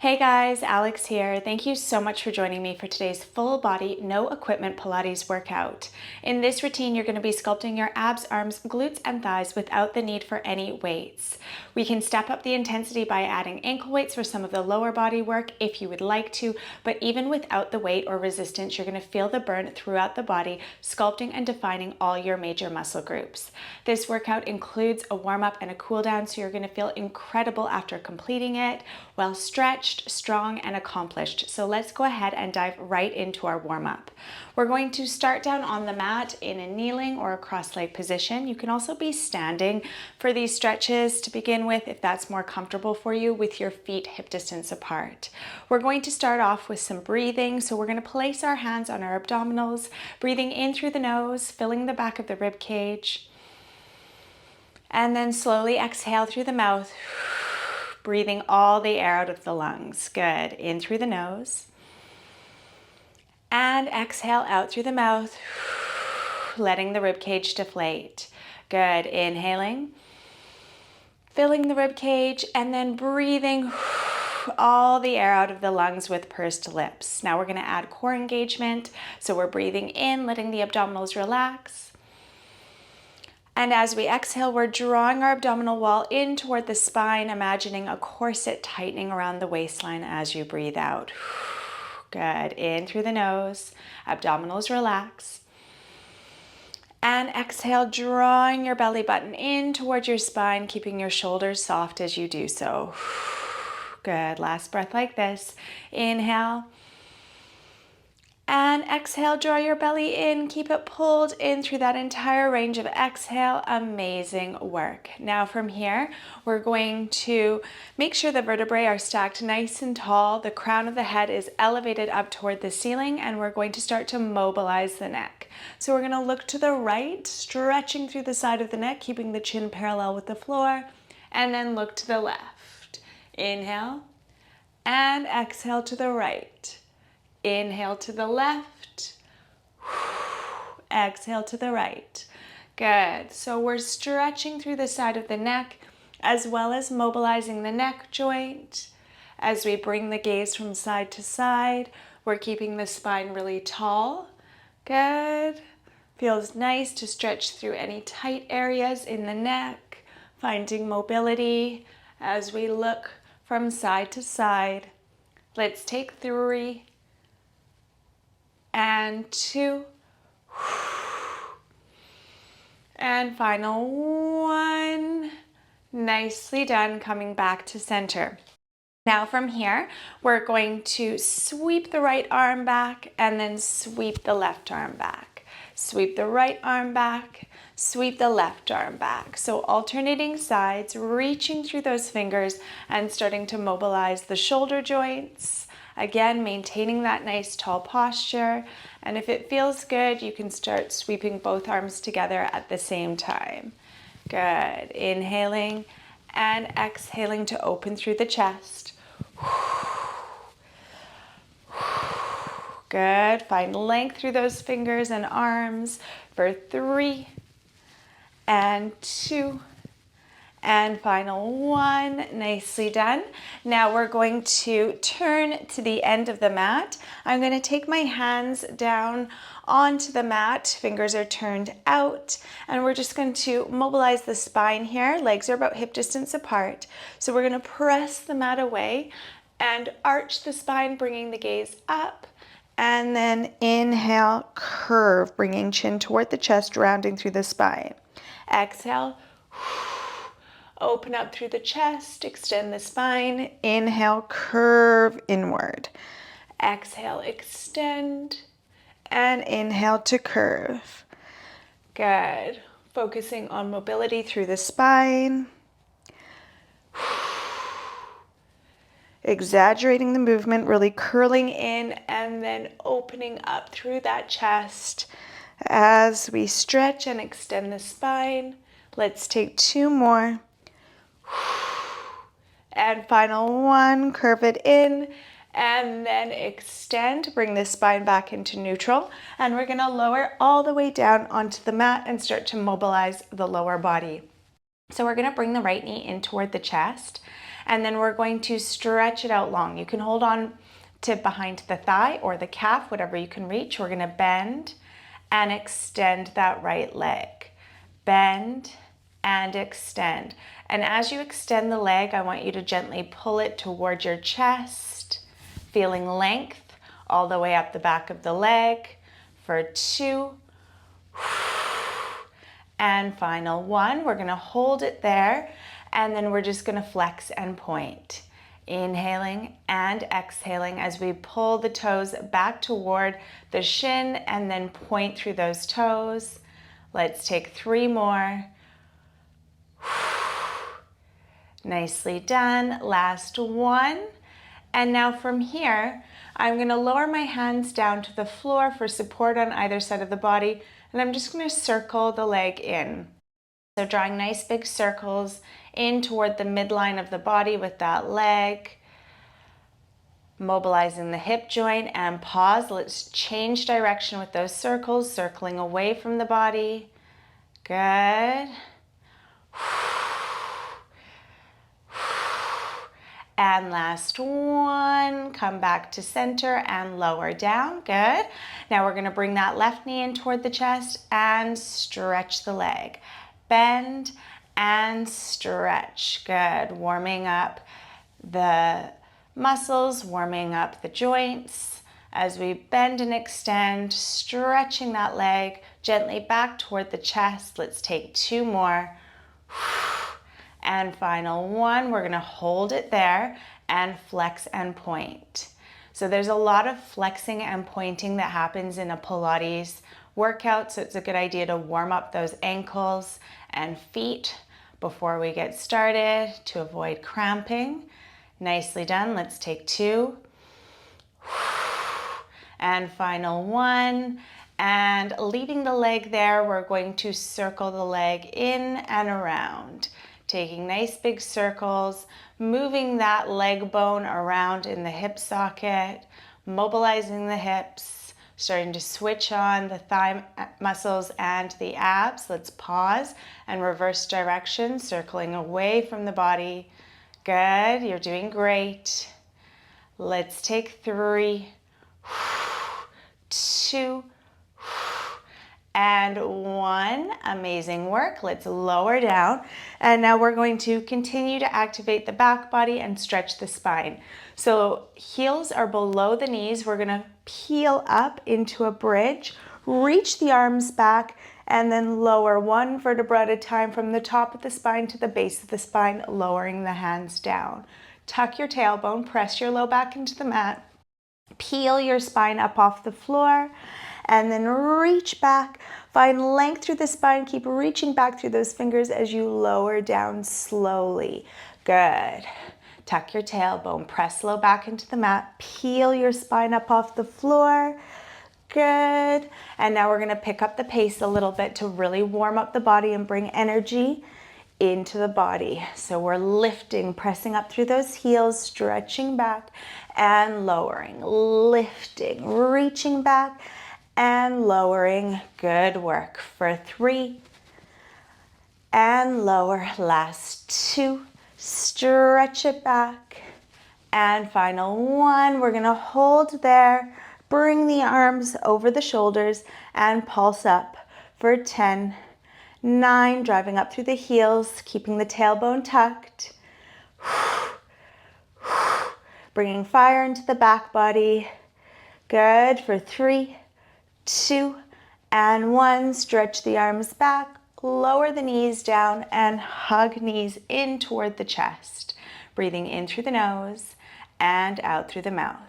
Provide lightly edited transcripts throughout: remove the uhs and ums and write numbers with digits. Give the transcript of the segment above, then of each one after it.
Hey guys, Alex here. Thank you so much for joining me for today's full body, no equipment Pilates workout. In this routine, you're going to be sculpting your abs, arms, glutes, and thighs without the need for any weights. We can step up the intensity by adding ankle weights for some of the lower body work if you would like to, but even without the weight or resistance, you're going to feel the burn throughout the body, sculpting and defining all your major muscle groups. This workout includes a warm-up and a cool down, so you're going to feel incredible after completing it, well stretched, strong, and accomplished. So let's go ahead and dive right into our warm-up. We're going to start down on the mat in a kneeling or a cross-leg position. You can also be standing for these stretches to begin with if that's more comfortable for you, with your feet hip distance apart. We're going to start off with some breathing. So we're going to place our hands on our abdominals, breathing in through the nose, filling the back of the rib cage, and then slowly exhale through the mouth, breathing all the air out of the lungs. Good. In through the nose. And exhale out through the mouth, letting the rib cage deflate. Good. Inhaling, filling the rib cage, and then breathing all the air out of the lungs with pursed lips. Now we're going to add core engagement. So we're breathing in, letting the abdominals relax. And as we exhale, we're drawing our abdominal wall in toward the spine, imagining a corset tightening around the waistline as you breathe out. Good. In through the nose, abdominals relax. And exhale, drawing your belly button in toward your spine, keeping your shoulders soft as you do so. Good. Last breath like this. Inhale. And exhale, draw your belly in, keep it pulled in through that entire range of exhale. Amazing work. Now from here, we're going to make sure the vertebrae are stacked nice and tall. The crown of the head is elevated up toward the ceiling, and we're going to start to mobilize the neck. So we're going to look to the right, stretching through the side of the neck, keeping the chin parallel with the floor, and then look to the left. Inhale and exhale to the right. Inhale to the left, exhale to the right. Good. So we're stretching through the side of the neck as well as mobilizing the neck joint. As we bring the gaze from side to side, we're keeping the spine really tall. Good. Feels nice to stretch through any tight areas in the neck, finding mobility as we look from side to side. Let's take 3 and 2, and final 1. Nicely done. Coming back to center. Now from here, we're going to sweep the right arm back and then sweep the left arm back. Sweep the right arm back, sweep the left arm back. So alternating sides, reaching through those fingers and starting to mobilize the shoulder joints. Again, maintaining that nice tall posture. And if it feels good, you can start sweeping both arms together at the same time. Good. Inhaling and exhaling to open through the chest. Good. Find length through those fingers and arms for 3 and 2. And final 1, nicely done. Now we're going to turn to the end of the mat. I'm going to take my hands down onto the mat. Fingers are turned out. And we're just going to mobilize the spine here. Legs are about hip distance apart. So we're going to press the mat away and arch the spine, bringing the gaze up. And then inhale, curve, bringing chin toward the chest, rounding through the spine. Exhale. Open up through the chest, extend the spine. Inhale, curve inward. Exhale, extend. And inhale to curve. Good. Focusing on mobility through the spine. Exaggerating the movement, really curling in and then opening up through that chest as we stretch and extend the spine. Let's take 2 more. And final 1, curve it in and then extend, bring the spine back into neutral. And we're going to lower all the way down onto the mat and start to mobilize the lower body. So we're going to bring the right knee in toward the chest And then we're going to stretch it out long. You can hold on to behind the thigh or the calf, whatever you can reach. We're gonna bend and extend that right leg. Bend and extend. And as you extend the leg, I want you to gently pull it toward your chest, feeling length all the way up the back of the leg for 2. And final 1. We're gonna hold it there, and then we're just gonna flex and point. Inhaling and exhaling as we pull the toes back toward the shin and then point through those toes. Let's take 3 more. Nicely done. Last 1. And now from here, I'm going to lower my hands down to the floor for support on either side of the body, and I'm just going to circle the leg in. So drawing nice big circles in toward the midline of the body with that leg. Mobilizing the hip joint and pause. Let's change direction with those circles, circling away from the body. Good. And last 1, come back to center and lower down, good. Now we're gonna bring that left knee in toward the chest and stretch the leg. Bend and stretch, good. Warming up the muscles, warming up the joints. As we bend and extend, stretching that leg gently back toward the chest. Let's take 2 more. And final 1, we're gonna hold it there and flex and point. So there's a lot of flexing and pointing that happens in a Pilates workout, so it's a good idea to warm up those ankles and feet before we get started to avoid cramping. Nicely done. Let's take 2. And final 1. And leaving the leg there, we're going to circle the leg in and around. Taking nice big circles, moving that leg bone around in the hip socket, mobilizing the hips, starting to switch on the thigh muscles and the abs. Let's pause and reverse direction, circling away from the body. Good, you're doing great. Let's take 3, 2, and 1. Amazing work. Let's lower down. And now we're going to continue to activate the back body and stretch the spine. So heels are below the knees. We're going to peel up into a bridge, reach the arms back, and then lower 1 vertebra at a time from the top of the spine to the base of the spine, lowering the hands down. Tuck your tailbone, press your low back into the mat, peel your spine up off the floor, and then reach back. Find length through the spine. Keep reaching back through those fingers as you lower down slowly. Good. Tuck your tailbone, press low back into the mat, peel your spine up off the floor. Good. And now we're gonna pick up the pace a little bit to really warm up the body and bring energy into the body. So we're lifting, pressing up through those heels, stretching back and lowering, lifting, reaching back and lowering. Good work. For 3 and lower. Last 2. Stretch it back. And final 1. We're gonna hold there. Bring the arms over the shoulders and pulse up for 10, 9, driving up through the heels, keeping the tailbone tucked. Bringing fire into the back body. Good. For 3, 2, and 1. Stretch the arms back, lower the knees down, and hug knees in toward the chest. Breathing in through the nose and out through the mouth.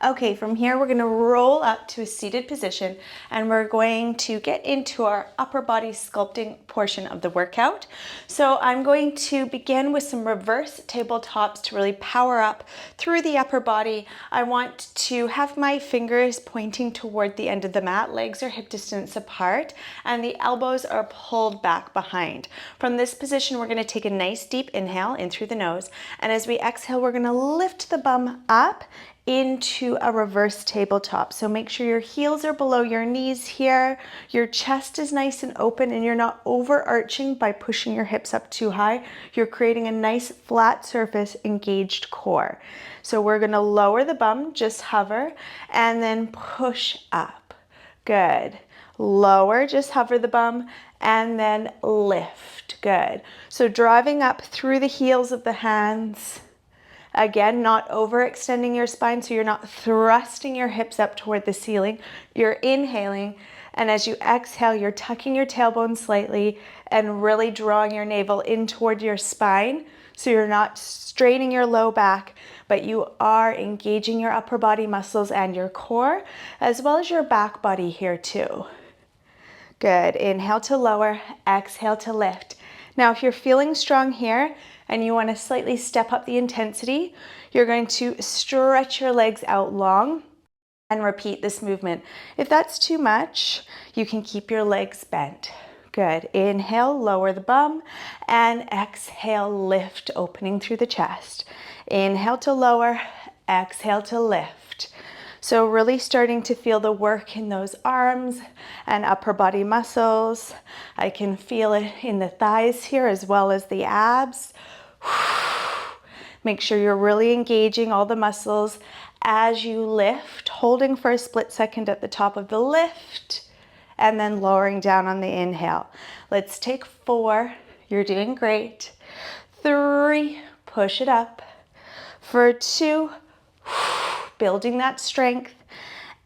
Okay, from here we're gonna roll up to a seated position and we're going to get into our upper body sculpting portion of the workout. So I'm going to begin with some reverse tabletops to really power up through the upper body. I want to have my fingers pointing toward the end of the mat, legs are hip distance apart, and the elbows are pulled back behind. From this position, we're gonna take a nice deep inhale in through the nose, and as we exhale, we're gonna lift the bum up into a reverse tabletop. So make sure your heels are below your knees here. Your chest is nice and open and you're not overarching by pushing your hips up too high. You're creating a nice flat surface, engaged core. So we're gonna lower the bum, just hover, and then push up. Good. Lower, just hover the bum, and then lift. Good. So driving up through the heels of the hands. Again, not overextending your spine, so you're not thrusting your hips up toward the ceiling. You're inhaling, and as you exhale, you're tucking your tailbone slightly and really drawing your navel in toward your spine. So you're not straining your low back, but you are engaging your upper body muscles and your core, as well as your back body here too. Good. Inhale to lower, exhale to lift. Now, if you're feeling strong here and you want to slightly step up the intensity, you're going to stretch your legs out long and repeat this movement. If that's too much, you can keep your legs bent. Good. Inhale, lower the bum, and exhale, lift, opening through the chest. Inhale to lower, exhale to lift. So really starting to feel the work in those arms and upper body muscles. I can feel it in the thighs here as well as the abs. Make sure you're really engaging all the muscles as you lift, holding for a split second at the top of the lift, and then lowering down on the inhale. Let's take 4. You're doing great. 3, push it up. For 2, building that strength.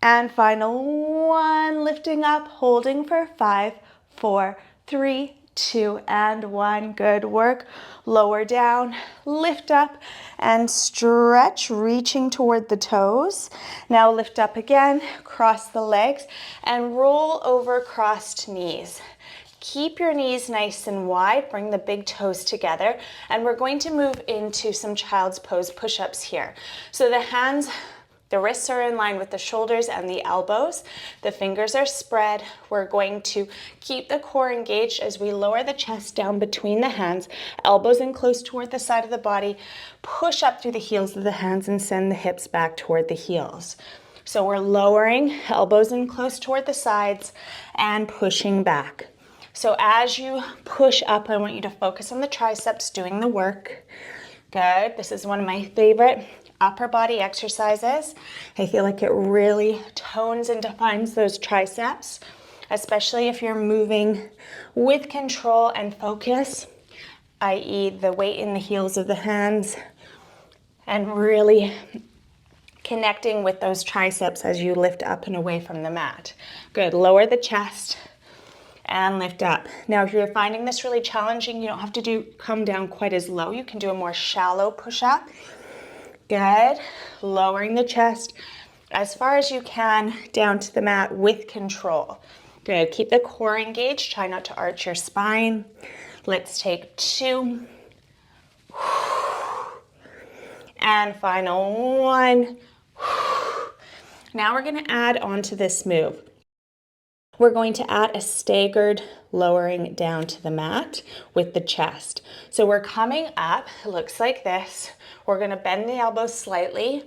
And final 1, lifting up, holding for 5, 4, 3, 2, and 1. Good work. Lower down, lift up, and stretch, reaching toward the toes. Now lift up again, cross the legs, and roll over crossed knees. Keep your knees nice and wide, bring the big toes together, and we're going to move into some child's pose push-ups here. So the wrists are in line with the shoulders and the elbows. The fingers are spread. We're going to keep the core engaged as we lower the chest down between the hands, elbows in close toward the side of the body, push up through the heels of the hands and send the hips back toward the heels. So we're lowering, elbows in close toward the sides and pushing back. So as you push up, I want you to focus on the triceps doing the work. Good. This is one of my favorite upper body exercises. I feel like it really tones and defines those triceps, especially if you're moving with control and focus, i.e. the weight in the heels of the hands, and really connecting with those triceps as you lift up and away from the mat. Good. Lower the chest and lift up. Now, if you're finding this really challenging, you don't have to come down quite as low. You can do a more shallow push-up. Good. Lowering the chest as far as you can down to the mat with control. Good. Keep the core engaged. Try not to arch your spine. Let's take 2. And final 1. Now we're going to add on to this move. We're going to add a staggered lowering down to the mat with the chest. So we're coming up, it looks like this. We're going to bend the elbows slightly,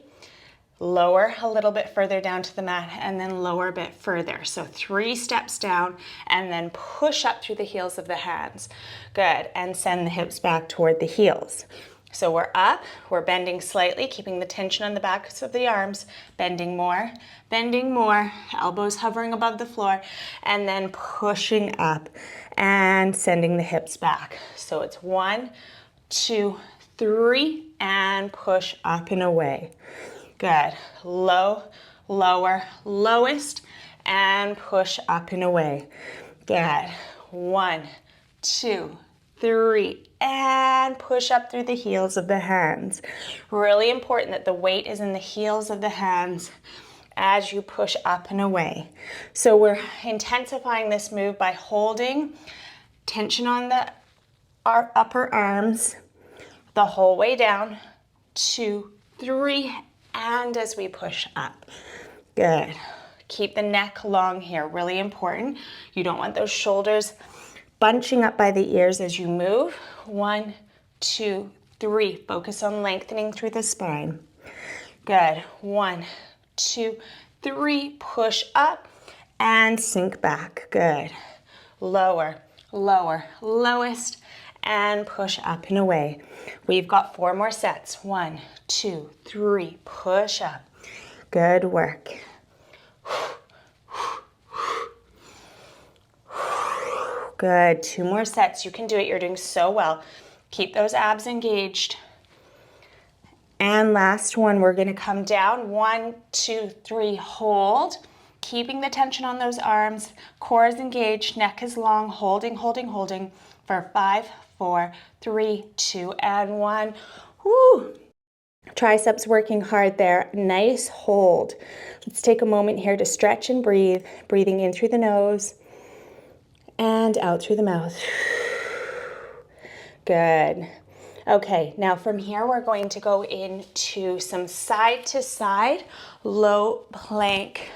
lower a little bit further down to the mat, and then lower a bit further. So 3 steps down, and then push up through the heels of the hands. Good, and send the hips back toward the heels. So we're up, we're bending slightly, keeping the tension on the backs of the arms, bending more, elbows hovering above the floor, and then pushing up and sending the hips back. So it's 1, 2, 3, and push up and away. Good. Low, lower, lowest, and push up and away. Good. 1, 2, 3, and push up through the heels of the hands. Really important that the weight is in the heels of the hands as you push up and away. So we're intensifying this move by holding tension on our upper arms the whole way down. 2, 3, and as we push up. Good. Keep the neck long here, really important. You don't want those shoulders bunching up by the ears as you move. 1, 2, 3. Focus on lengthening through the spine. Good. 1, 2, 3. Push up and sink back. Good. Lower, lower, lowest, and push up and away. We've got 4 more sets. 1, 2, 3. Push up. Good work. Good. 2 more sets. You can do it. You're doing so well. Keep those abs engaged. And last one, we're going to come down. 1, 2, 3, hold. Keeping the tension on those arms. Core is engaged, neck is long, holding, holding, holding for 5, 4, 3, 2, and 1. Woo! Triceps working hard there. Nice hold. Let's take a moment here to stretch and breathe. Breathing in through the nose and out through the mouth. Good. Okay, now from here we're going to go into some side to side low plank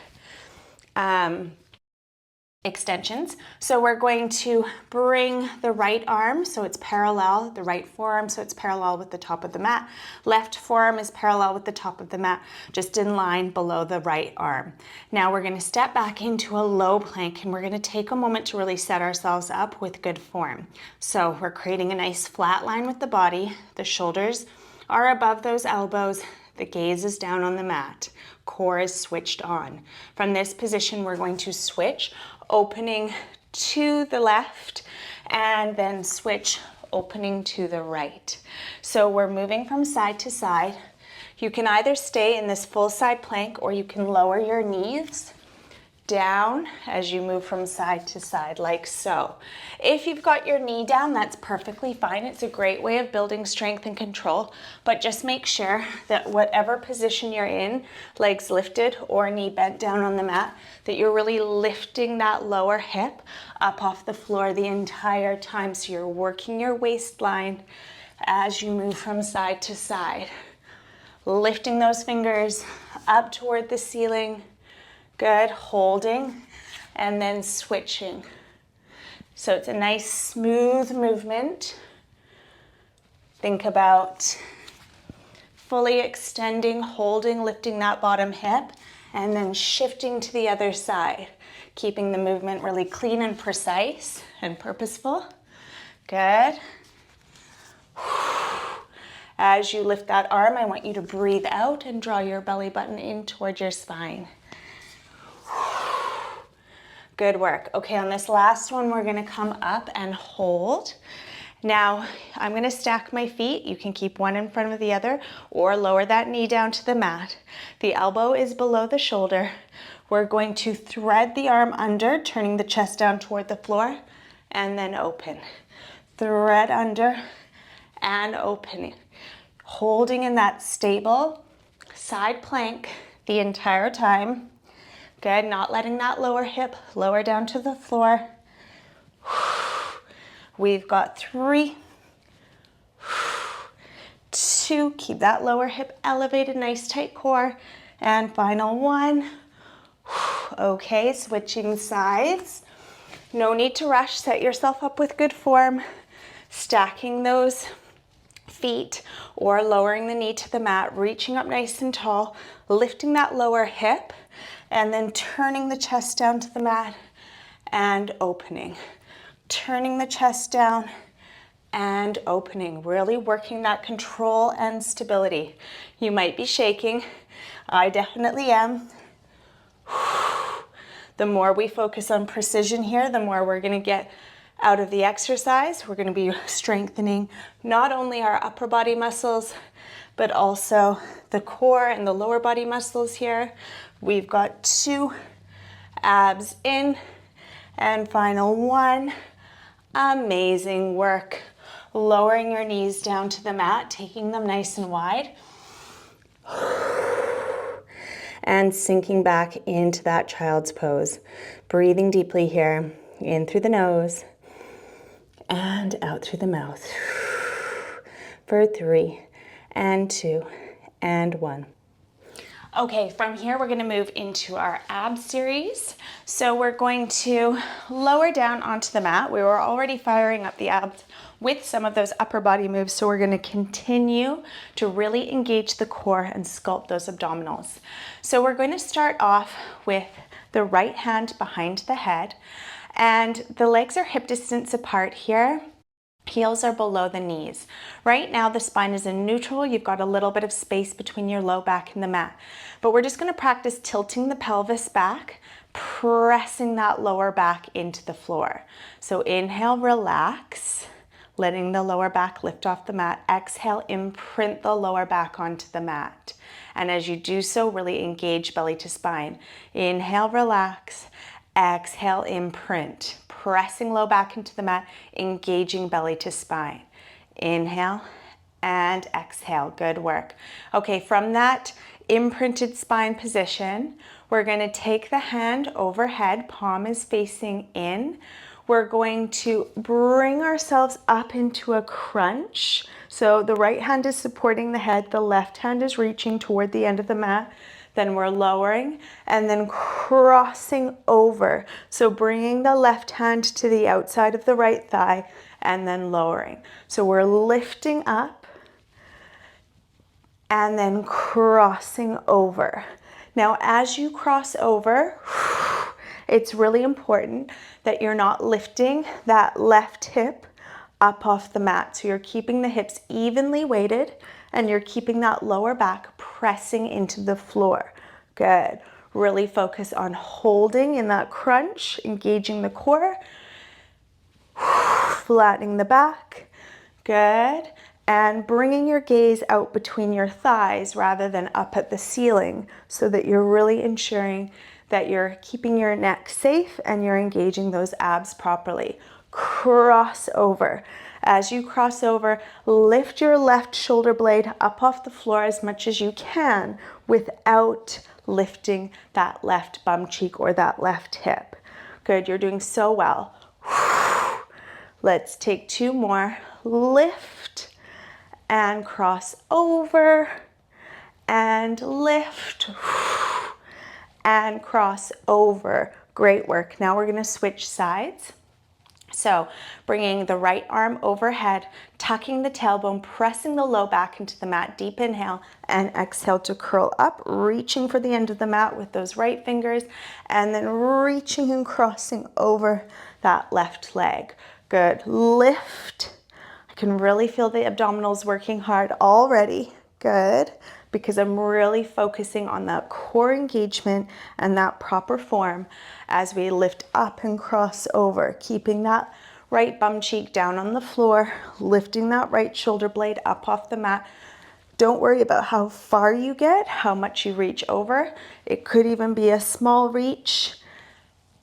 extensions. So we're going to bring the right arm so it's parallel, the right forearm so it's parallel with the top of the mat. Left forearm is parallel with the top of the mat, just in line below the right arm. Now we're going to step back into a low plank and we're going to take a moment to really set ourselves up with good form. So we're creating a nice flat line with the body. The shoulders are above those elbows. The gaze is down on the mat. Core is switched on. From this position, we're going to switch, opening to the left, and then switch, opening to the right. So we're moving from side to side. You can either stay in this full side plank or you can lower your knees down as you move from side to side, like so. If you've got your knee down, that's perfectly fine. It's a great way of building strength and control, but just make sure that whatever position you're in, legs lifted or knee bent down on the mat, that you're really lifting that lower hip up off the floor the entire time. So you're working your waistline as you move from side to side, lifting those fingers up toward the ceiling. Good, holding, and then switching. So it's a nice smooth movement. Think about fully extending, holding, lifting that bottom hip, and then shifting to the other side, keeping the movement really clean and precise and purposeful. Good. As you lift that arm, I want you to breathe out and draw your belly button in toward your spine. Good work. Okay, on this last one, we're gonna come up and hold. Now, I'm gonna stack my feet. You can keep one in front of the other or lower that knee down to the mat. The elbow is below the shoulder. We're going to thread the arm under, turning the chest down toward the floor, and then open. Thread under and opening. Holding in that stable side plank the entire time. Good, not letting that lower hip lower down to the floor. We've got 3, 2, keep that lower hip elevated, nice tight core, and final 1. Okay, switching sides. No need to rush, set yourself up with good form, stacking those feet or lowering the knee to the mat, reaching up nice and tall, lifting that lower hip, and then turning the chest down to the mat and opening. Turning the chest down and opening. Really working that control and stability. You might be shaking. I definitely am. The more we focus on precision here, the more we're going to get out of the exercise. We're going to be strengthening not only our upper body muscles, but also the core and the lower body muscles here. We've got 2 abs in, and final 1. Amazing work. Lowering your knees down to the mat, taking them nice and wide, and sinking back into that child's pose. Breathing deeply here, in through the nose, and out through the mouth. For 3, and 2, and 1. Okay, from here we're gonna move into our ab series. So we're going to lower down onto the mat. We were already firing up the abs with some of those upper body moves, so we're gonna continue to really engage the core and sculpt those abdominals. So we're going to start off with the right hand behind the head, and the legs are hip distance apart here. Heels are below the knees. Right now the spine is in neutral. You've got a little bit of space between your low back and the mat. But we're just going to practice tilting the pelvis back, pressing that lower back into the floor. So inhale, relax, letting the lower back lift off the mat. Exhale, imprint the lower back onto the mat. And as you do so, really engage belly to spine. Inhale, relax. Exhale, imprint. Pressing low back into the mat, engaging belly to spine. Inhale and exhale. Good work. Okay, from that imprinted spine position, we're going to take the hand overhead, palm is facing in. We're going to bring ourselves up into a crunch. So the right hand is supporting the head, the left hand is reaching toward the end of the mat. Then we're lowering and then crossing over. So bringing the left hand to the outside of the right thigh and then lowering. So we're lifting up and then crossing over. Now, as you cross over, it's really important that you're not lifting that left hip up off the mat. So you're keeping the hips evenly weighted and you're keeping that lower back pressing into the floor. Good. Really focus on holding in that crunch, engaging the core, flattening the back. Good. And bringing your gaze out between your thighs rather than up at the ceiling so that you're really ensuring that you're keeping your neck safe and you're engaging those abs properly. Cross over. As you cross over, lift your left shoulder blade up off the floor as much as you can without lifting that left bum cheek or that left hip. Good, you're doing so well. Let's take two more. Lift and cross over and lift and cross over. Great work. Now we're going to switch sides. So bringing the right arm overhead, tucking the tailbone, pressing the low back into the mat, deep inhale and exhale to curl up, reaching for the end of the mat with those right fingers and then reaching and crossing over that left leg. Good. Lift. I can really feel the abdominals working hard already. Good. Because I'm really focusing on that core engagement and that proper form as we lift up and cross over, keeping that right bum cheek down on the floor, lifting that right shoulder blade up off the mat. Don't worry about how far you get, how much you reach over. It could even be a small reach,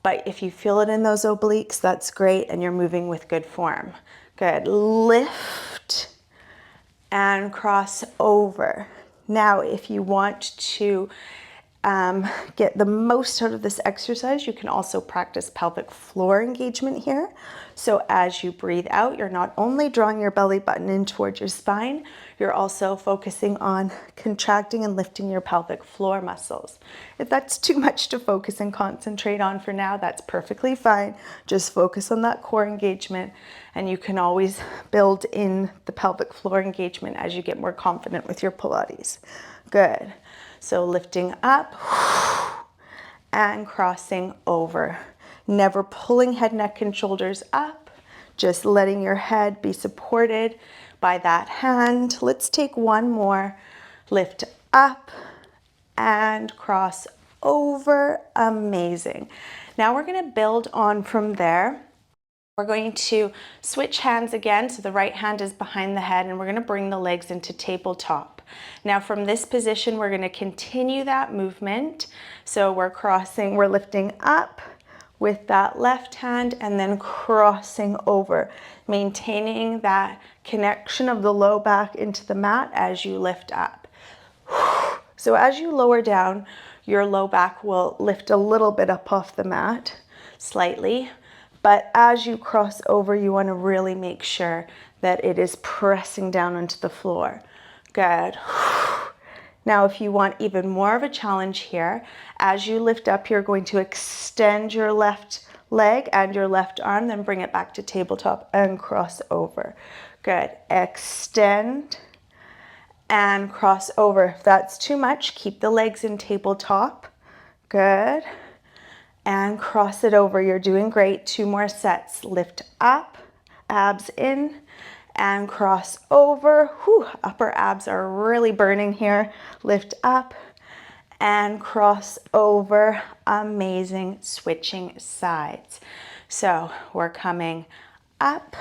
but if you feel it in those obliques, that's great and you're moving with good form. Good. Lift and cross over. Now, if you want to get the most out of this exercise, you can also practice pelvic floor engagement here. So as you breathe out, you're not only drawing your belly button in towards your spine, you're also focusing on contracting and lifting your pelvic floor muscles. If that's too much to focus and concentrate on for now, that's perfectly fine. Just focus on that core engagement, and you can always build in the pelvic floor engagement as you get more confident with your Pilates. Good. So lifting up and crossing over. Never pulling head, neck, and shoulders up. Just letting your head be supported by that hand. Let's take one more. Lift up and cross over. Amazing. Now we're going to build on from there. We're going to switch hands again. So the right hand is behind the head and we're going to bring the legs into tabletop. Now from this position, we're going to continue that movement. So we're lifting up with that left hand and then crossing over, maintaining that connection of the low back into the mat as you lift up. So as you lower down, your low back will lift a little bit up off the mat, slightly. But as you cross over, you want to really make sure that it is pressing down onto the floor. Good. Now, if you want even more of a challenge here, as you lift up, you're going to extend your left leg and your left arm, then bring it back to tabletop and cross over. Good. Extend and cross over. If that's too much, keep the legs in tabletop. Good. And cross it over. You're doing great. 2 more sets. Lift up, abs in, and cross over. Whew, upper abs are really burning here. Lift up and cross over. Amazing. Switching sides. So we're coming up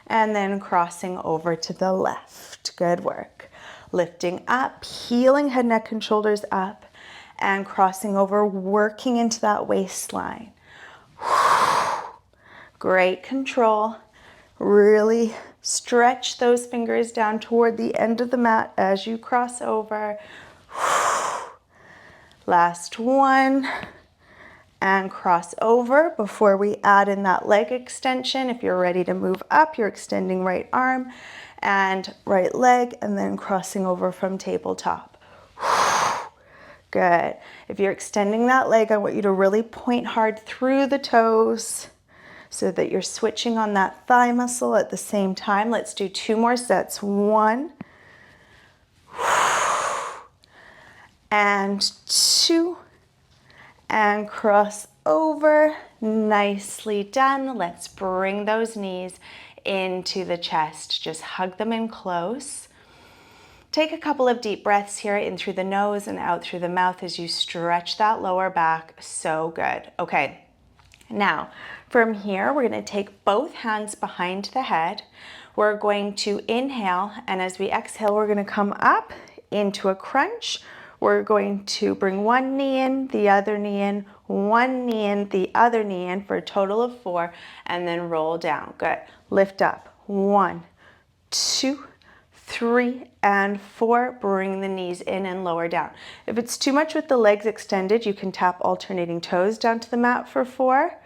and then crossing over to the left. Good work. Lifting up, healing head, neck, and shoulders up, and crossing over, working into that waistline. Great control. Really stretch those fingers down toward the end of the mat as you cross over. Last one. And cross over before we add in that leg extension. If you're ready to move up, you're extending right arm and right leg, and then crossing over from tabletop. Good. If you're extending that leg, I want you to really point hard through the toes so that you're switching on that thigh muscle at the same time. Let's do 2 more sets. 1 and 2. And cross over. Nicely done. Let's bring those knees into the chest. Just hug them in close. Take a couple of deep breaths here, in through the nose and out through the mouth as you stretch that lower back. So good. Okay, now from here, we're going to take both hands behind the head. We're going to inhale, and as we exhale, we're going to come up into a crunch. We're going to bring one knee in, the other knee in, one knee in, the other knee in for a total of 4, and then roll down. Good. Lift up. 1, 2, 3, and 4. Bring the knees in and lower down. If it's too much with the legs extended, you can tap alternating toes down to the mat for 4,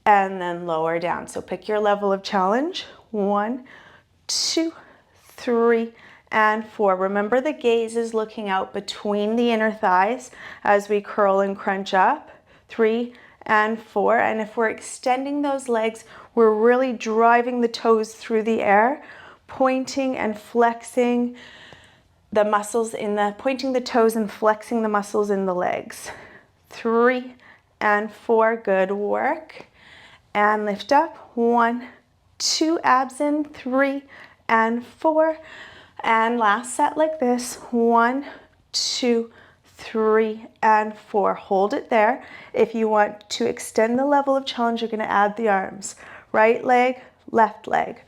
and then lower down. So pick your level of challenge. 1, 2, 3, and 4. Remember, the gaze is looking out between the inner thighs as we curl and crunch up. 3 and 4. And if we're extending those legs, we're really driving the toes through the air, pointing and flexing the muscles in the, pointing the toes and flexing the muscles in the legs. 3 and 4. Good work. And lift up. 1, 2, abs in. 3 and 4. And last set like this. 1, 2, 3, and 4. Hold it there. If you want to extend the level of challenge, you're going to add the arms. Right leg, left leg.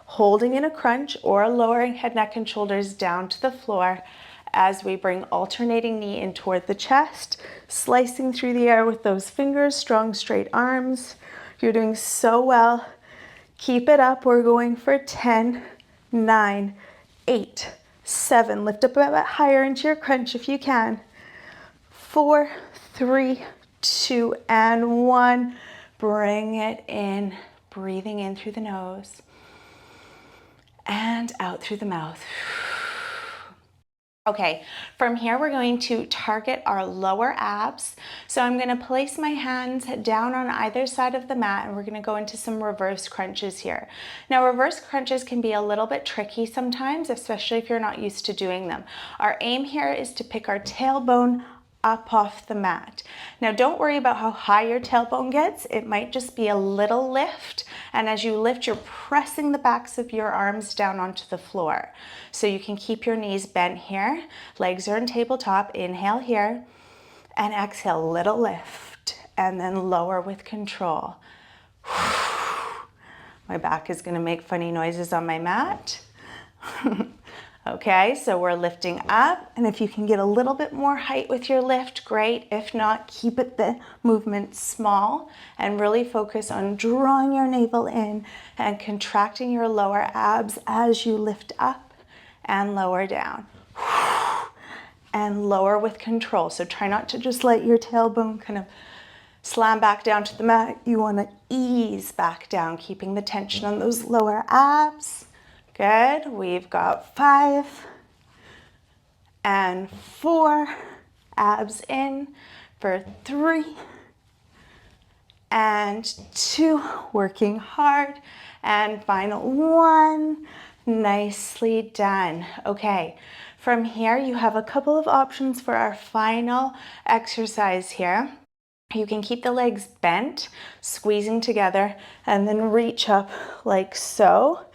Holding in a crunch or lowering head, neck, and shoulders down to the floor as we bring alternating knee in toward the chest, slicing through the air with those fingers, strong straight arms. You're doing so well. Keep it up. We're going for 10, 9, 8, 7. Lift up a bit higher into your crunch if you can. 4, 3, 2, and 1. Bring it in. Breathing in through the nose and out through the mouth. Okay, from here we're going to target our lower abs. So I'm going to place my hands down on either side of the mat, and we're going to go into some reverse crunches here. Now, reverse crunches can be a little bit tricky sometimes, especially if you're not used to doing them. Our aim here is to pick our tailbone up off the mat. Now, don't worry about how high your tailbone gets. It might just be a little lift, and as you lift, you're pressing the backs of your arms down onto the floor. So you can keep your knees bent here. Legs are in tabletop. Inhale here, and exhale, little lift, and then lower with control. My back is going to make funny noises on my mat. Okay, so we're lifting up, and if you can get a little bit more height with your lift, great. If not, keep it the movement small and really focus on drawing your navel in and contracting your lower abs as you lift up and lower down. And lower with control. So try not to just let your tailbone kind of slam back down to the mat. You want to ease back down, keeping the tension on those lower abs. Good. We've got 5 and 4. Abs in for 3 and 2. Working hard. And final 1. Nicely done. Okay. From here, you have a couple of options for our final exercise here. You can keep the legs bent, squeezing together, and then reach up like so.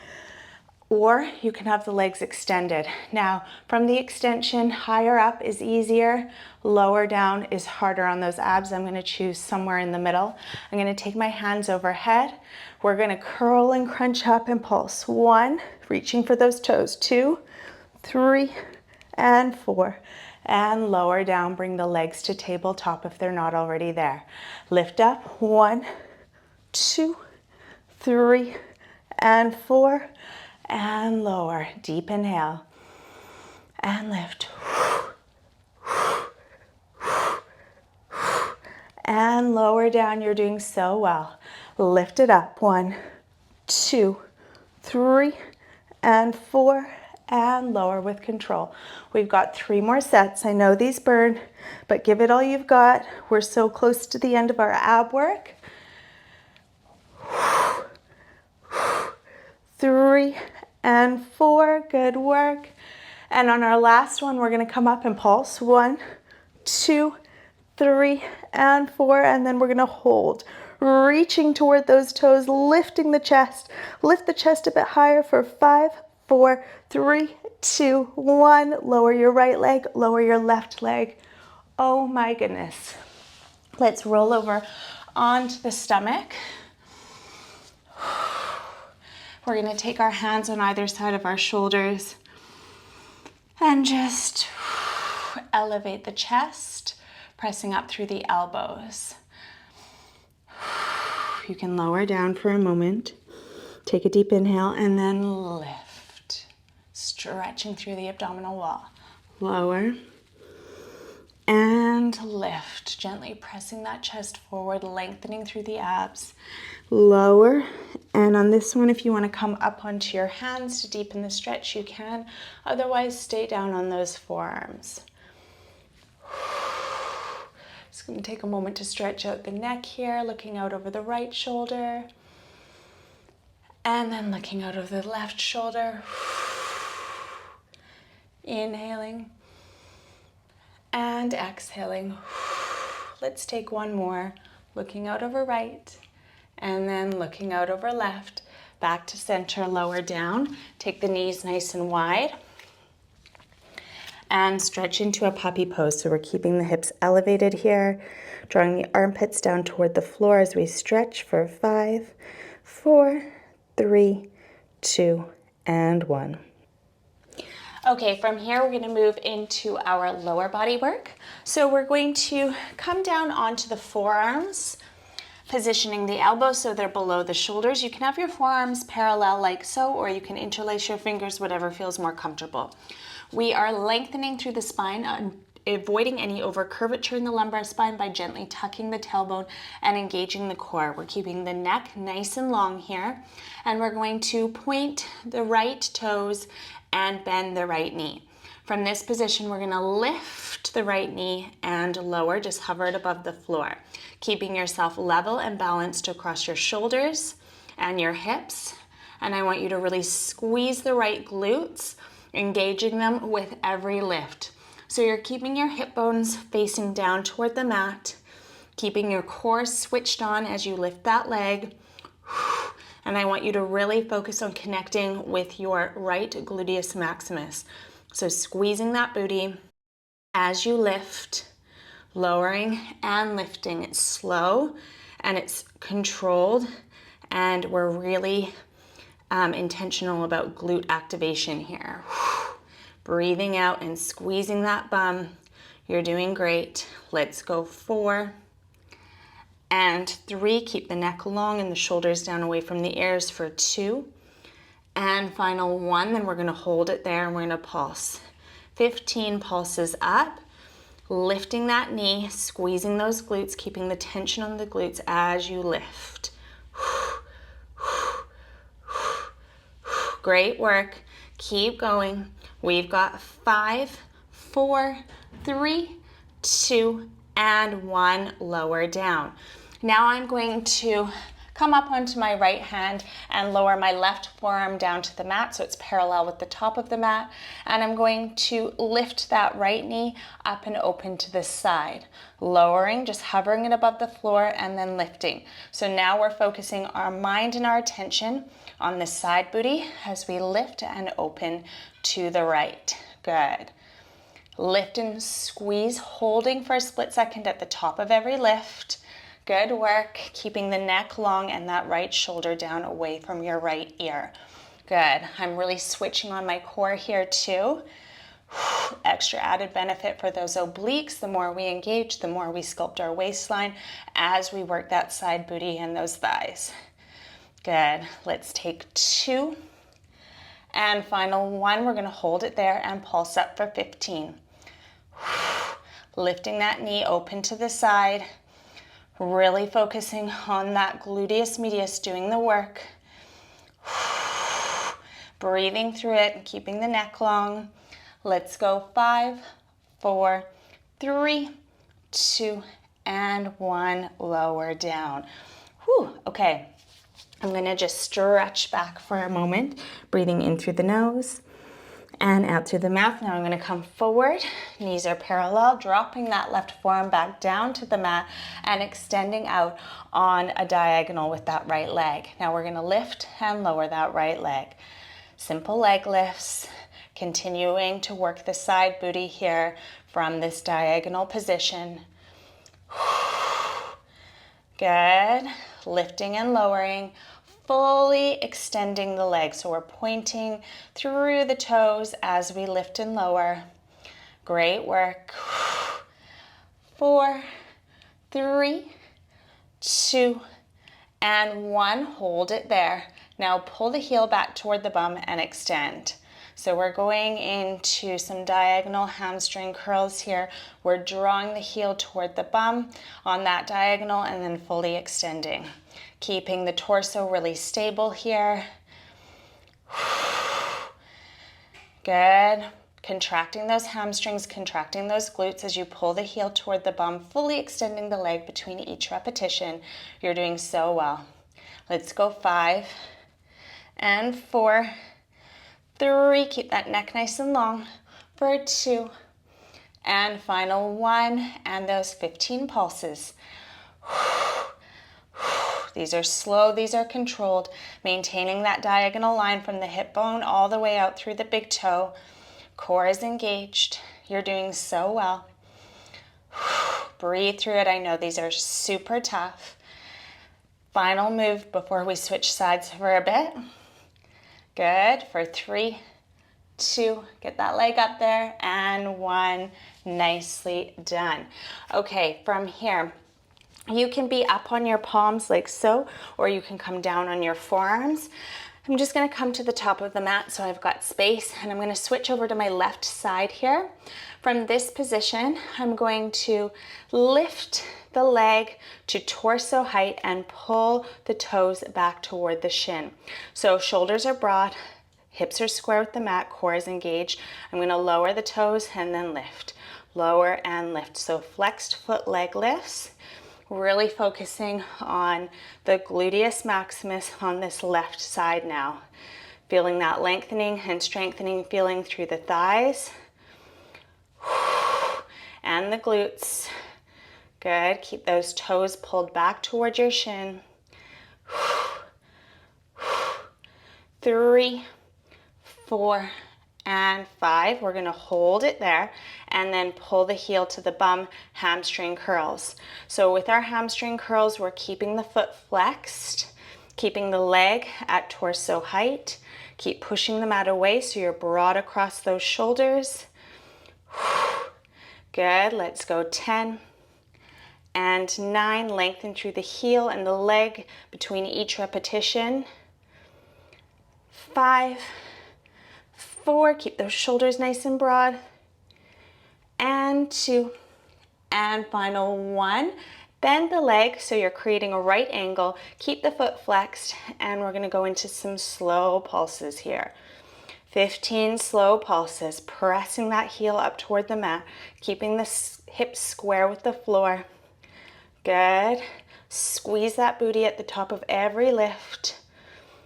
Or you can have the legs extended. Now, from the extension, higher up is easier, lower down is harder on those abs. I'm gonna choose somewhere in the middle. I'm gonna take my hands overhead. We're gonna curl and crunch up and pulse. 1, reaching for those toes. 2, 3, and 4. And lower down, bring the legs to tabletop if they're not already there. Lift up, 1, 2, 3, and 4. And lower. Deep inhale. And lift. And lower down. You're doing so well. Lift it up. 1, 2, 3, and 4. And lower with control. We've got 3 more sets. I know these burn, but give it all you've got. We're so close to the end of our ab work. 3 and 4, good work. And on our last one, we're gonna come up and pulse. 1, 2, 3, and 4, and then we're gonna hold. Reaching toward those toes, lifting the chest. Lift the chest a bit higher for 5, 4, 3, 2, 1. Lower your right leg, lower your left leg. Oh my goodness. Let's roll over onto the stomach. We're going to take our hands on either side of our shoulders and just elevate the chest, pressing up through the elbows. You can lower down for a moment. Take a deep inhale and then lift, stretching through the abdominal wall. Lower and lift, gently pressing that chest forward, lengthening through the abs. Lower, and on this one, if you want to come up onto your hands to deepen the stretch, you can. Otherwise, stay down on those forearms. Just going to take a moment to stretch out the neck here, looking out over the right shoulder, and then looking out over the left shoulder. Inhaling and exhaling. Let's take one more, looking out over right, and then looking out over left, back to center, lower down. Take the knees nice and wide and stretch into a puppy pose. So we're keeping the hips elevated here, drawing the armpits down toward the floor as we stretch for 5, 4, 3, 2, and 1. Okay, from here we're going to move into our lower body work. So we're going to come down onto the forearms, positioning the elbows so they're below the shoulders. You can have your forearms parallel like so, or you can interlace your fingers, whatever feels more comfortable. We are lengthening through the spine, avoiding any over curvature in the lumbar spine by gently tucking the tailbone and engaging the core. We're keeping the neck nice and long here, and we're going to point the right toes and bend the right knee. From this position, we're gonna lift the right knee and lower, just hover it above the floor, keeping yourself level and balanced across your shoulders and your hips. And I want you to really squeeze the right glutes, engaging them with every lift. So you're keeping your hip bones facing down toward the mat, keeping your core switched on as you lift that leg. And I want you to really focus on connecting with your right gluteus maximus. So squeezing that booty as you lift, lowering and lifting. It's slow and it's controlled, and we're really intentional about glute activation here. Breathing out and squeezing that bum. You're doing great. Let's go 4 and 3. Keep the neck long and the shoulders down away from the ears for 2. And final 1, then we're going to hold it there and we're going to pulse. 15 pulses up, lifting that knee, squeezing those glutes, keeping the tension on the glutes as you lift. Great work. Keep going. We've got 5, 4, 3, 2, and 1. Lower down. Now I'm going to come up onto my right hand and lower my left forearm down to the mat so it's parallel with the top of the mat. And I'm going to lift that right knee up and open to the side. Lowering, just hovering it above the floor and then lifting. So now we're focusing our mind and our attention on the side booty as we lift and open to the right. Good. Lift and squeeze, holding for a split second at the top of every lift. Good work, keeping the neck long and that right shoulder down away from your right ear. Good, I'm really switching on my core here too. Extra added benefit for those obliques. The more we engage, the more we sculpt our waistline as we work that side booty and those thighs. Good, let's take 2. And final 1, we're gonna hold it there and pulse up for 15. Lifting that knee open to the side. Really focusing on that gluteus medius doing the work. Breathing through it and keeping the neck long. Let's go 5, 4, 3, 2, and 1. Lower down. Whew, okay. I'm gonna just stretch back for a moment, breathing in through the nose and out through the mouth. Now I'm gonna come forward, knees are parallel, dropping that left forearm back down to the mat and extending out on a diagonal with that right leg. Now we're gonna lift and lower that right leg. Simple leg lifts, continuing to work the side booty here from this diagonal position. Good, lifting and lowering. Fully extending the leg. So we're pointing through the toes as we lift and lower. Great work. 4, 3, 2, and 1. Hold it there. Now pull the heel back toward the bum and extend. So we're going into some diagonal hamstring curls here. We're drawing the heel toward the bum on that diagonal and then fully extending. Keeping the torso really stable here. Good. Contracting those hamstrings, contracting those glutes as you pull the heel toward the bum, fully extending the leg between each repetition. You're doing so well. Let's go 5 and 4, 3. Keep that neck nice and long for 2. And final 1. And those 15 pulses. These are slow, these are controlled, maintaining that diagonal line from the hip bone all the way out through the big toe. Core is engaged. You're doing so well. Breathe through it. I know these are super tough. Final move before we switch sides for a bit. Good, for 3, 2, get that leg up there, and 1, nicely done. Okay, from here, you can be up on your palms like so, or you can come down on your forearms. I'm just gonna come to the top of the mat so I've got space, and I'm gonna switch over to my left side here. From this position, I'm going to lift the leg to torso height and pull the toes back toward the shin. So shoulders are broad, hips are square with the mat, core is engaged. I'm gonna lower the toes and then lift. Lower and lift. So flexed foot leg lifts. Really focusing on the gluteus maximus on this left side now. Feeling that lengthening and strengthening feeling through the thighs and the glutes. Good, keep those toes pulled back towards your shin. 3, 4, and 5. We're gonna hold it there and then pull the heel to the bum, hamstring curls. So with our hamstring curls, we're keeping the foot flexed, keeping the leg at torso height. Keep pushing the mat away so you're broad across those shoulders. Good, let's go 10 and 9. Lengthen through the heel and the leg between each repetition. 5, 4, keep those shoulders nice and broad. And 2, and final 1. Bend the leg so you're creating a right angle. Keep the foot flexed, and we're gonna go into some slow pulses here. 15 slow pulses, pressing that heel up toward the mat, keeping the hips square with the floor. Good. Squeeze that booty at the top of every lift.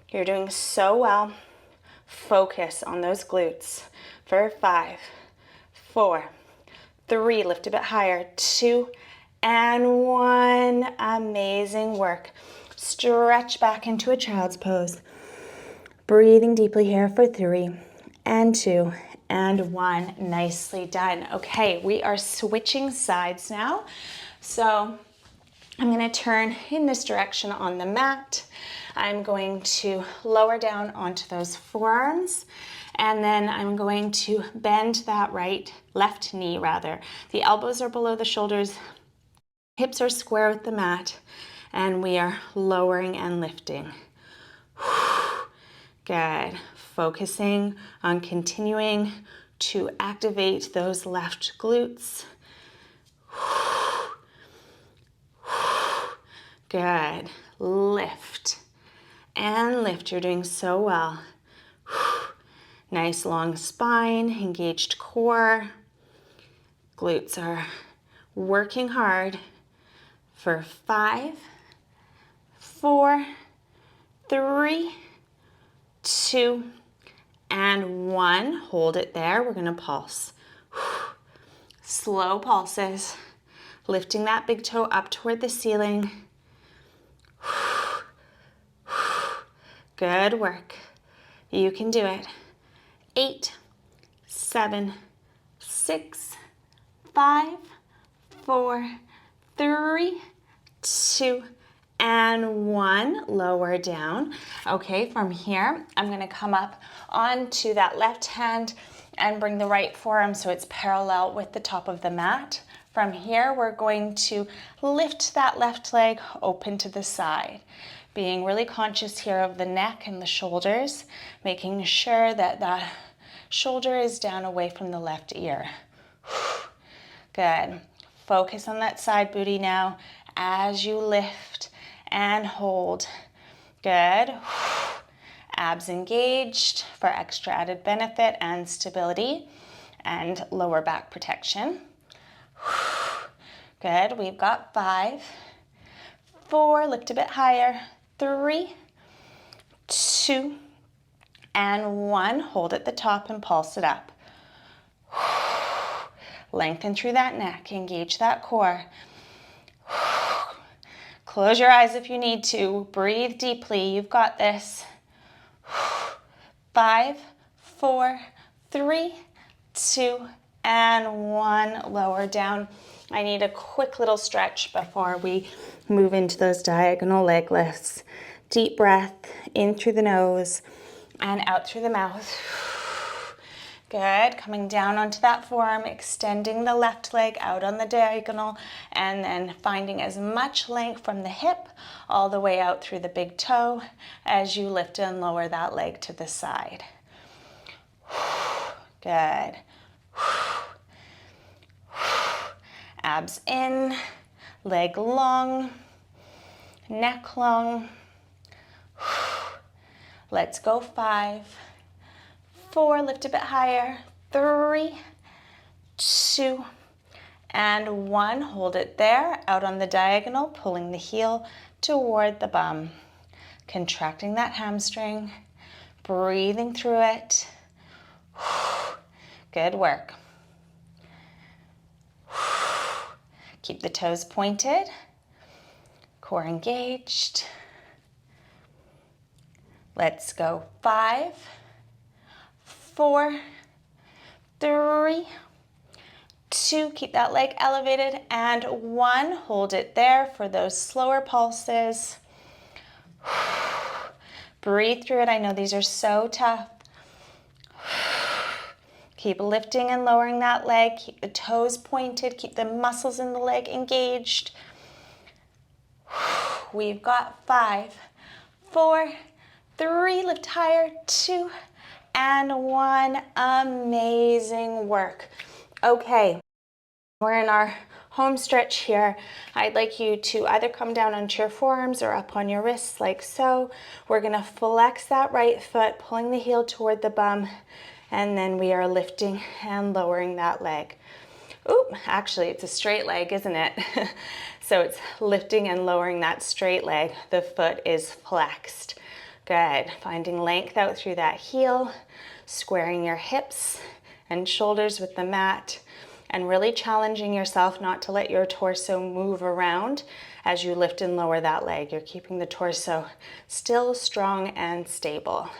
You're doing so well. Focus on those glutes for 5, 4, 3, lift a bit higher, 2, and 1. Amazing work. Stretch back into a child's pose. Breathing deeply here for 3, and 2, and 1. Nicely done. Okay, we are switching sides now. So I'm going to turn in this direction on the mat. I'm going to lower down onto those forearms, and then I'm going to bend that left knee rather. The elbows are below the shoulders, hips are square with the mat, and we are lowering and lifting. Good. Focusing on continuing to activate those left glutes. Good. Lift and lift. You're doing so well. Nice long spine, engaged core. Glutes are working hard for 5, 4, 3, 2, and 1. Hold it there. We're going to pulse. Slow pulses. Lifting that big toe up toward the ceiling. Good work. You can do it. 8, 7, 6, 5, 4, 3, 2, and 1. Lower down. Okay, from here, I'm going to come up onto that left hand and bring the right forearm so it's parallel with the top of the mat. From here, we're going to lift that left leg open to the side, being really conscious here of the neck and the shoulders, making sure that that shoulder is down away from the left ear. Good. Focus on that side booty now as you lift and hold. Good. Abs engaged for extra added benefit and stability and lower back protection. Good. We've got 5, 4, lift a bit higher, 3, 2, and 1. Hold at the top and pulse it up. Lengthen through that neck, engage that core. Close your eyes if you need to. Breathe deeply. You've got this. 5, 4, 3, 2, and 1. Lower down. I need a quick little stretch before we move into those diagonal leg lifts. Deep breath in through the nose and out through the mouth. Good. Coming down onto that forearm, extending the left leg out on the diagonal, and then finding as much length from the hip all the way out through the big toe as you lift and lower that leg to the side. Good. Abs in, leg long, neck long. Let's go. 5, 4, lift a bit higher, 3, 2, and 1. Hold it there, out on the diagonal, pulling the heel toward the bum. Contracting that hamstring, breathing through it. Good work. Keep the toes pointed, core engaged. Let's go. 5, 4, 3, 2, keep that leg elevated, and 1. Hold it there for those slower pulses. Breathe through it. I know these are so tough. Keep lifting and lowering that leg. Keep the toes pointed. Keep the muscles in the leg engaged. We've got 5, 4, 3, lift higher, 2, and 1. Amazing work. Okay. We're in our home stretch here. I'd like you to either come down onto your forearms or up on your wrists like so. We're gonna flex that right foot, pulling the heel toward the bum, and then we are lifting and lowering that leg. Oop, actually it's a straight leg, isn't it? So it's lifting and lowering that straight leg. The foot is flexed. Good, finding length out through that heel, squaring your hips and shoulders with the mat, and really challenging yourself not to let your torso move around as you lift and lower that leg. You're keeping the torso still strong and stable.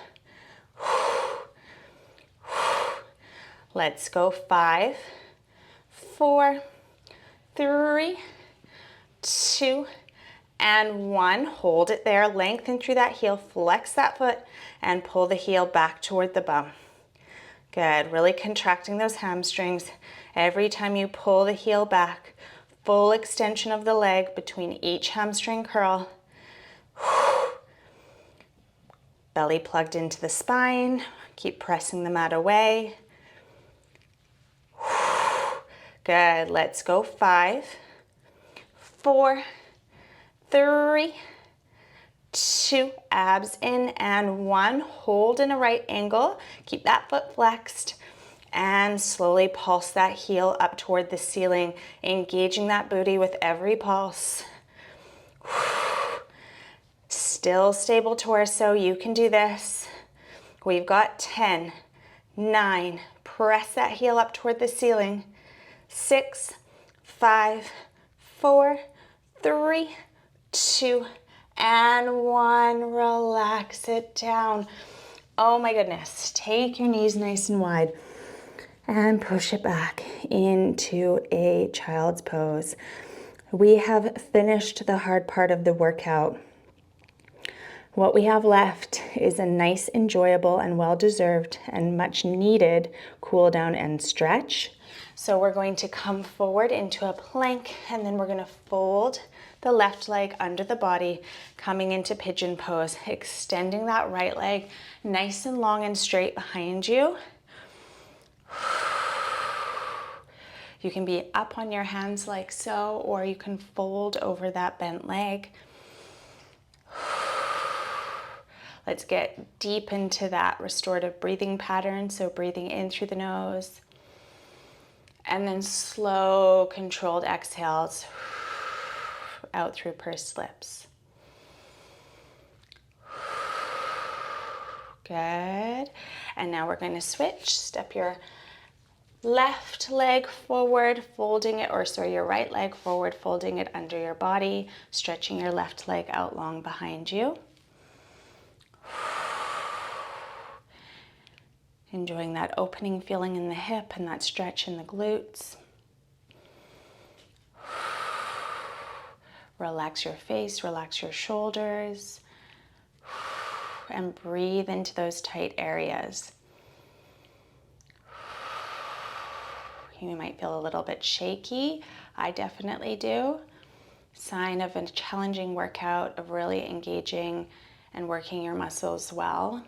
Let's go. 5, 4, 3, 2, and 1. Hold it there. Lengthen through that heel. Flex that foot and pull the heel back toward the bum. Good. Really contracting those hamstrings. Every time you pull the heel back, full extension of the leg between each hamstring curl. Belly plugged into the spine. Keep pressing the mat away. Good. Let's go. 5, 4, 3, 2, abs in, and 1. Hold in a right angle. Keep that foot flexed. And slowly pulse that heel up toward the ceiling, engaging that booty with every pulse. Still stable torso, you can do this. We've got 10, 9, press that heel up toward the ceiling. 6, 5, 4, 3, 2, and 1. Relax it down. Oh my goodness, take your knees nice and wide. And push it back into a child's pose. We have finished the hard part of the workout. What we have left is a nice, enjoyable, and well-deserved and much needed cool down and stretch. So we're going to come forward into a plank, and then we're going to fold the left leg under the body, coming into pigeon pose, extending that right leg nice and long and straight behind you. You can be up on your hands like so, or you can fold over that bent leg. Let's get deep into that restorative breathing pattern. So breathing in through the nose, and then slow, controlled exhales out through pursed lips. Good. And now we're going to switch. Step your left leg forward, folding it, or sorry, your right leg forward, folding it under your body, stretching your left leg out long behind you. Enjoying that opening feeling in the hip and that stretch in the glutes. Relax your face, relax your shoulders, and breathe into those tight areas. You might feel a little bit shaky. I definitely do. Sign of a challenging workout, of really engaging and working your muscles well.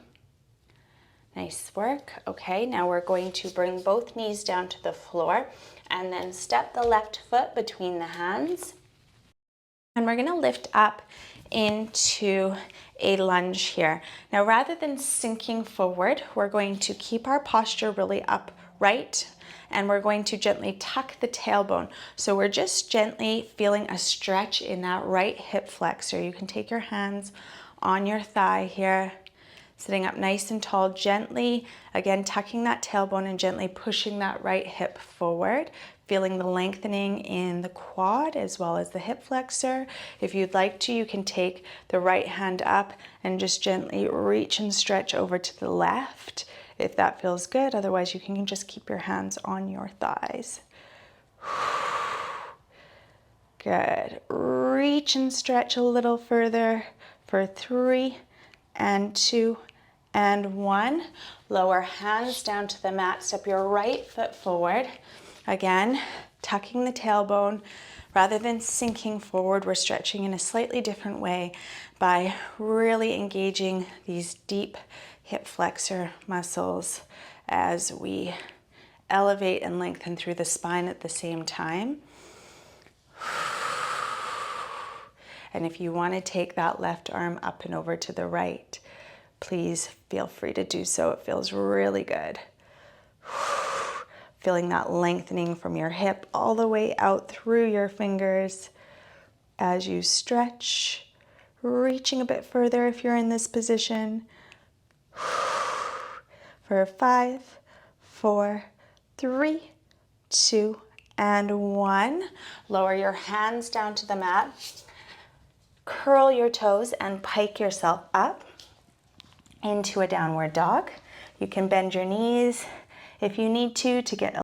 Nice work. Okay, now we're going to bring both knees down to the floor and then step the left foot between the hands. And we're gonna lift up into a lunge here. Now, rather than sinking forward, we're going to keep our posture really upright, and we're going to gently tuck the tailbone. So we're just gently feeling a stretch in that right hip flexor. You can take your hands on your thigh here, sitting up nice and tall, gently, again, tucking that tailbone and gently pushing that right hip forward, feeling the lengthening in the quad as well as the hip flexor. If you'd like to, you can take the right hand up and just gently reach and stretch over to the left if that feels good. Otherwise, you can just keep your hands on your thighs. Good. Reach and stretch a little further for 3 and 2 and 1. Lower hands down to the mat. Step your right foot forward. Again, tucking the tailbone. Rather than sinking forward, we're stretching in a slightly different way by really engaging these deep hip flexor muscles as we elevate and lengthen through the spine at the same time. And if you want to take that left arm up and over to the right, please feel free to do so. It feels really good. Feeling that lengthening from your hip all the way out through your fingers as you stretch, reaching a bit further if you're in this position. For 5, 4, 3, 2, and 1. Lower your hands down to the mat. Curl your toes and pike yourself up into a downward dog. You can bend your knees if you need to get